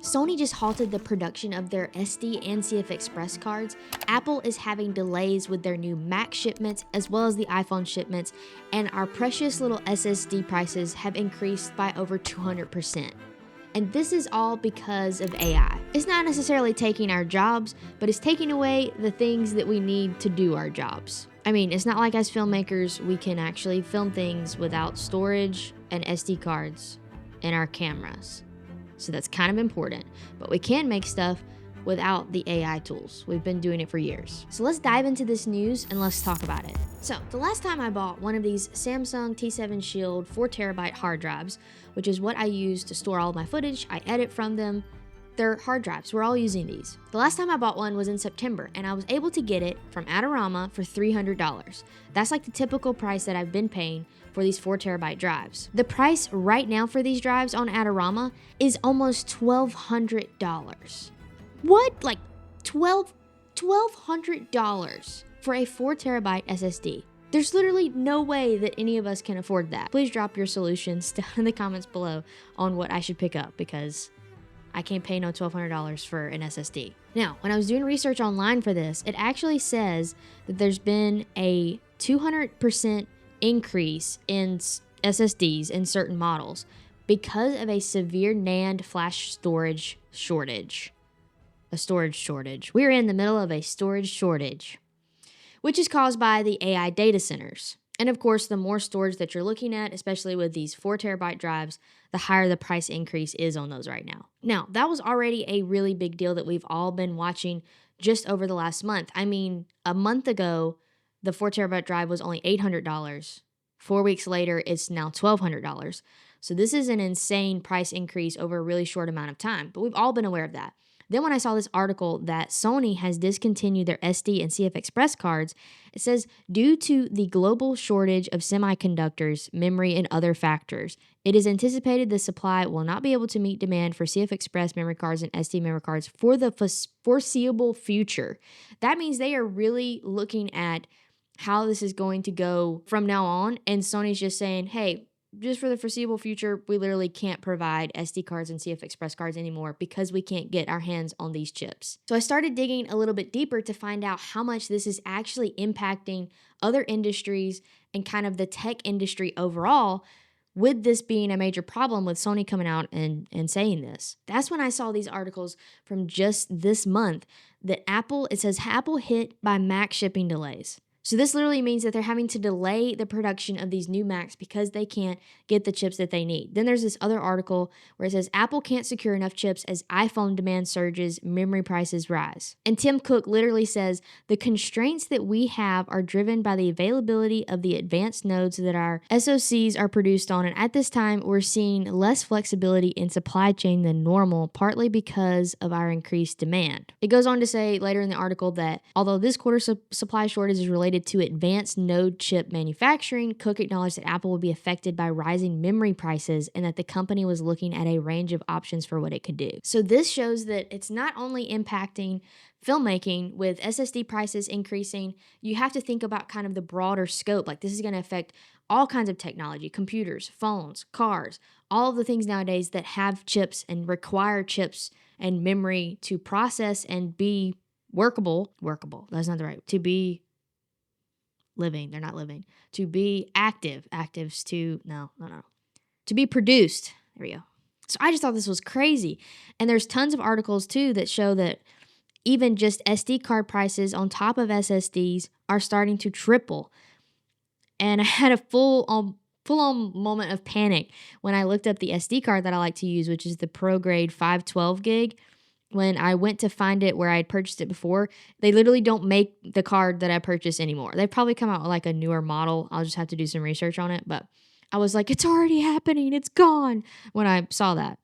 Sony just halted the production of their SD and CFexpress cards. Apple is having delays with their new Mac shipments as well as the iPhone shipments, and our precious little SSD prices have increased by over 200%. And this is all because of AI. It's not necessarily taking our jobs, but it's taking away the things that we need to do our jobs. I mean, it's not like as filmmakers, we can actually film things without storage and SD cards in our cameras. So that's kind of important, but we can make stuff without the AI tools. We've been doing it for years. So let's dive into this news and let's talk about it. So the last time I bought one of these Samsung T7 Shield 4TB hard drives, which is what I use to store all of my footage, I edit from them. They're hard drives. We're all using these. The last time I bought one was in September, and I was able to get it from Adorama for $300. That's like the typical price that I've been paying for these 4TB drives. The price right now for these drives on Adorama is almost $1,200. What? Like $1,200 for a 4TB SSD. There's literally no way that any of us can afford that. Please drop your solutions down in the comments below on what I should pick up, because I can't pay no $1,200 for an SSD. Now, when I was doing research online for this, it actually says that there's been a 200% increase in SSDs in certain models because of a severe NAND flash storage shortage. A storage shortage. We're in the middle of a storage shortage, which is caused by the AI data centers. And of course, the more storage that you're looking at, especially with these 4TB drives, the higher the price increase is on those right now. Now, that was already a really big deal that we've all been watching just over the last month. I mean, a month ago, the 4TB drive was only $800. 4 weeks later, it's now $1,200. So this is an insane price increase over a really short amount of time, but we've all been aware of that. Then when I saw this article that Sony has discontinued their SD and CFexpress cards, it says, due to the global shortage of semiconductors, memory, and other factors, it is anticipated the supply will not be able to meet demand for CFexpress memory cards and SD memory cards for the foreseeable future. That means they are really looking at how this is going to go from now on, and Sony's just saying, hey, just for the foreseeable future, we literally can't provide SD cards and CFexpress cards anymore because we can't get our hands on these chips. So I started digging a little bit deeper to find out how much this is actually impacting other industries and kind of the tech industry overall, with this being a major problem with Sony coming out and saying this. That's when I saw these articles from just this month that it says Apple hit by Mac shipping delays. So this literally means that they're having to delay the production of these new Macs because they can't get the chips that they need. Then there's this other article where it says Apple can't secure enough chips as iPhone demand surges, memory prices rise. And Tim Cook literally says the constraints that we have are driven by the availability of the advanced nodes that our SoCs are produced on. And at this time, we're seeing less flexibility in supply chain than normal, partly because of our increased demand. It goes on to say later in the article that although this quarter supply shortage is related to advanced node chip manufacturing, Cook acknowledged that Apple would be affected by rising memory prices and that the company was looking at a range of options for what it could do. So this shows that it's not only impacting filmmaking with SSD prices increasing, you have to think about kind of the broader scope. Like this is going to affect all kinds of technology, computers, phones, cars, all of the things nowadays that have chips and require chips and memory to process and be workable, that's not the right, to be living, they're not living, to be to be produced. There we go. So I just thought this was crazy. And there's tons of articles too that show that even just SD card prices on top of SSDs are starting to triple. And I had a full-on moment of panic when I looked up the SD card that I like to use, which is the Pro Grade 512 gig. When I went to find it where I had purchased it before, they literally don't make the card that I purchased anymore. They've probably come out with like a newer model. I'll just have to do some research on it. But I was like, it's already happening. It's gone when I saw that.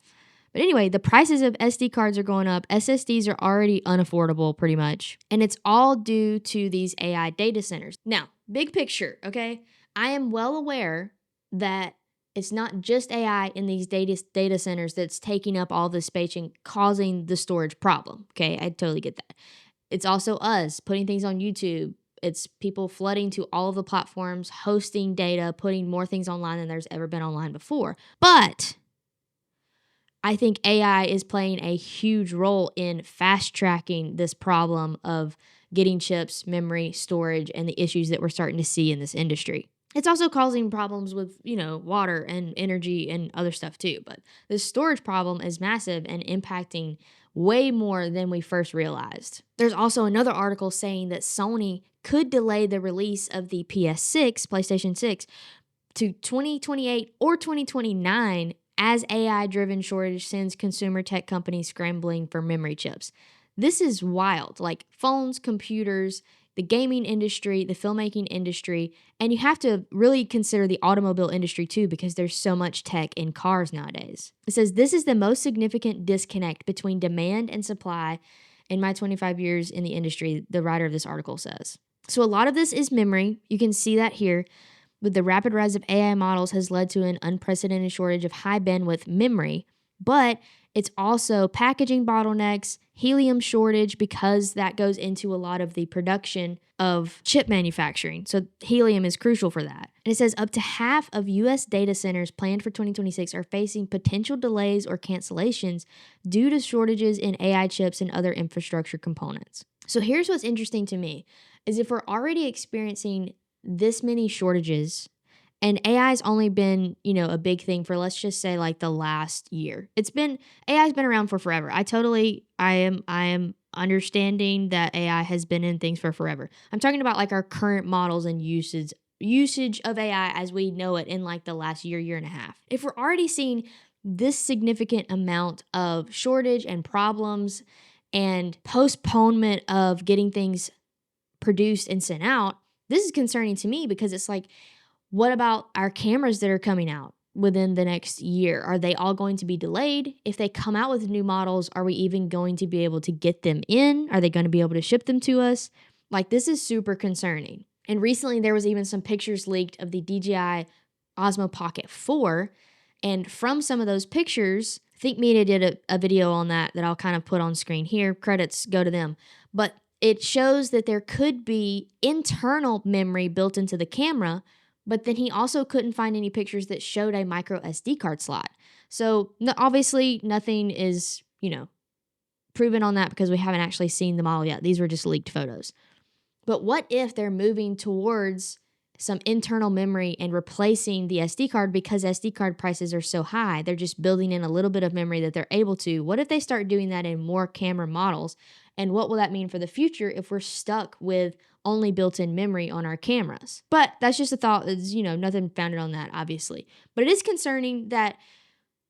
But anyway, the prices of SD cards are going up. SSDs are already unaffordable pretty much. And it's all due to these AI data centers. Now, big picture, okay? I am well aware that it's not just AI in these data centers that's taking up all this space and causing the storage problem. Okay, I totally get that. It's also us putting things on YouTube. It's people flooding to all of the platforms, hosting data, putting more things online than there's ever been online before. But I think AI is playing a huge role in fast tracking this problem of getting chips, memory, storage, and the issues that we're starting to see in this industry. It's also causing problems with, water and energy and other stuff too. But the storage problem is massive and impacting way more than we first realized. There's also another article saying that Sony could delay the release of the PS6, PlayStation 6, to 2028 or 2029 as AI-driven shortage sends consumer tech companies scrambling for memory chips. This is wild. Like phones, computers, the gaming industry, the filmmaking industry, and you have to really consider the automobile industry too because there's so much tech in cars nowadays. It says this is the most significant disconnect between demand and supply in my 25 years in the industry, the writer of this article says. So a lot of this is memory. You can see that here. With the rapid rise of AI models has led to an unprecedented shortage of high bandwidth memory, but it's also packaging bottlenecks, helium shortage, because that goes into a lot of the production of chip manufacturing. So helium is crucial for that. And it says up to half of US data centers planned for 2026 are facing potential delays or cancellations due to shortages in AI chips and other infrastructure components. So here's what's interesting to me is if we're already experiencing this many shortages, and AI's only been, a big thing for, let's just say, like the last year. AI's been around for forever. I am understanding that AI has been in things for forever. I'm talking about like our current models and usage of AI as we know it in like the last year and a half. If we're already seeing this significant amount of shortage and problems and postponement of getting things produced and sent out, this is concerning to me because it's like, what about our cameras that are coming out within the next year? Are they all going to be delayed? If they come out with new models, are we even going to be able to get them in? Are they going to be able to ship them to us? Like, this is super concerning. And recently there was even some pictures leaked of the DJI Osmo Pocket 4. And from some of those pictures, Think Media did a video on that I'll kind of put on screen here. Credits go to them. But it shows that there could be internal memory built into the camera, but then he also couldn't find any pictures that showed a micro SD card slot. So obviously nothing is, proven on that because we haven't actually seen the model yet. These were just leaked photos. But what if they're moving towards some internal memory and replacing the SD card because SD card prices are so high? They're just building in a little bit of memory that they're able to. What if they start doing that in more camera models? And what will that mean for the future if we're stuck with only built-in memory on our cameras? But that's just a thought. It's, nothing founded on that, obviously. But it is concerning that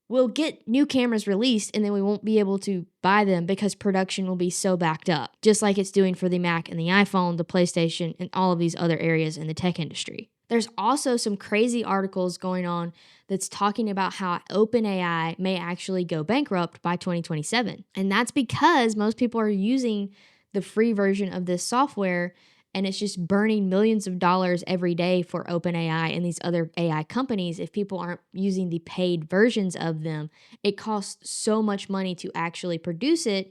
we'll get new cameras released and then we won't be able to buy them because production will be so backed up, just like it's doing for the Mac and the iPhone, the PlayStation, and all of these other areas in the tech industry. There's also some crazy articles going on that's talking about how OpenAI may actually go bankrupt by 2027. And that's because most people are using the free version of this software and it's just burning millions of dollars every day for OpenAI and these other AI companies. If people aren't using the paid versions of them, it costs so much money to actually produce it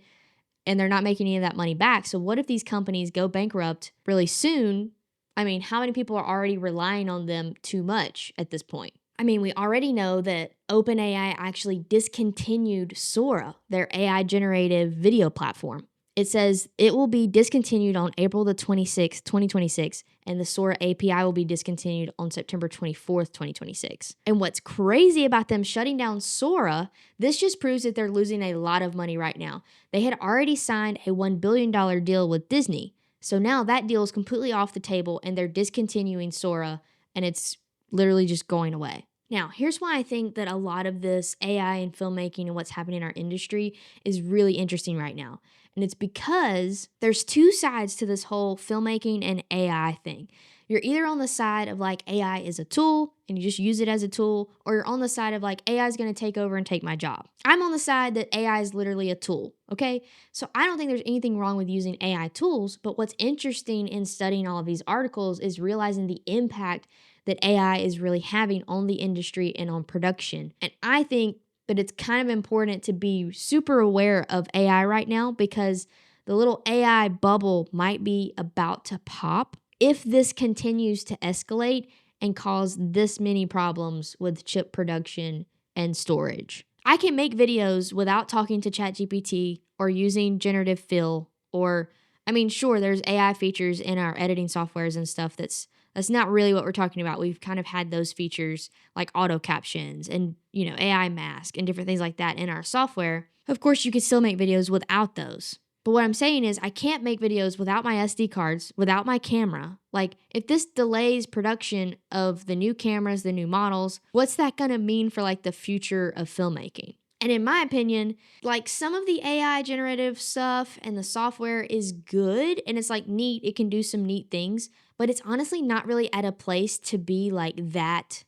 and they're not making any of that money back. So what if these companies go bankrupt really soon? I mean, how many people are already relying on them too much at this point? I mean, we already know that OpenAI actually discontinued Sora, their AI generative video platform. It says it will be discontinued on April the 26th, 2026, and the Sora API will be discontinued on September 24th, 2026. And what's crazy about them shutting down Sora, this just proves that they're losing a lot of money right now. They had already signed a $1 billion deal with Disney. So now that deal is completely off the table and they're discontinuing Sora and it's literally just going away. Now, here's why I think that a lot of this AI and filmmaking and what's happening in our industry is really interesting right now. And it's because there's two sides to this whole filmmaking and AI thing. You're either on the side of like AI is a tool and you just use it as a tool, or you're on the side of like AI is going to take over and take my job. I'm on the side that AI is literally a tool, okay? So I don't think there's anything wrong with using AI tools, but what's interesting in studying all of these articles is realizing the impact that AI is really having on the industry and on production. And I think that it's kind of important to be super aware of AI right now because the little AI bubble might be about to pop if this continues to escalate and cause this many problems with chip production and storage. I can make videos without talking to ChatGPT or using generative fill or I mean, sure, there's AI features in our editing softwares and stuff that's not really what we're talking about. We've kind of had those features like auto captions and, AI mask and different things like that in our software. Of course, you could still make videos without those. But what I'm saying is I can't make videos without my SD cards, without my camera. Like, if this delays production of the new cameras, the new models, what's that going to mean for like the future of filmmaking? And in my opinion, like some of the AI generative stuff and the software is good and it's like neat. It can do some neat things, but it's honestly not really at a place to be like that.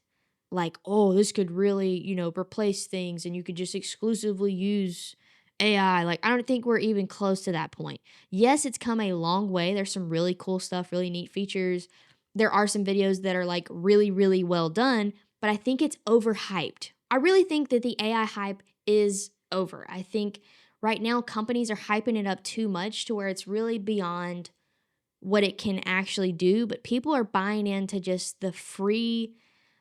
Like, oh, this could really, replace things and you could just exclusively use AI. Like, I don't think we're even close to that point. Yes, it's come a long way. There's some really cool stuff, really neat features. There are some videos that are like really, really well done, but I think it's overhyped. I really think that the AI hype is over. I think right now companies are hyping it up too much to where it's really beyond what it can actually do, but people are buying into just the free,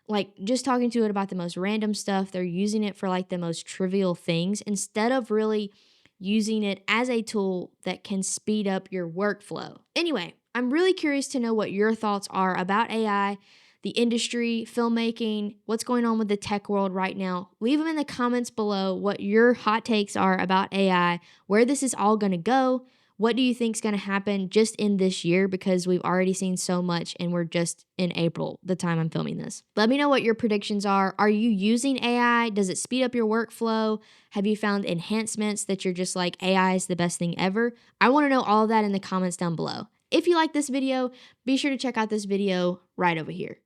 like just talking to it about the most random stuff. They're using it for like the most trivial things instead of really using it as a tool that can speed up your workflow. Anyway, I'm really curious to know what your thoughts are about AI, the industry, filmmaking, what's going on with the tech world right now. Leave them in the comments below what your hot takes are about AI, where this is all going to go. What do you think is going to happen just in this year? Because we've already seen so much and we're just in April, the time I'm filming this. Let me know what your predictions are. Are you using AI? Does it speed up your workflow? Have you found enhancements that you're just like, AI is the best thing ever? I want to know all of that in the comments down below. If you like this video, be sure to check out this video right over here.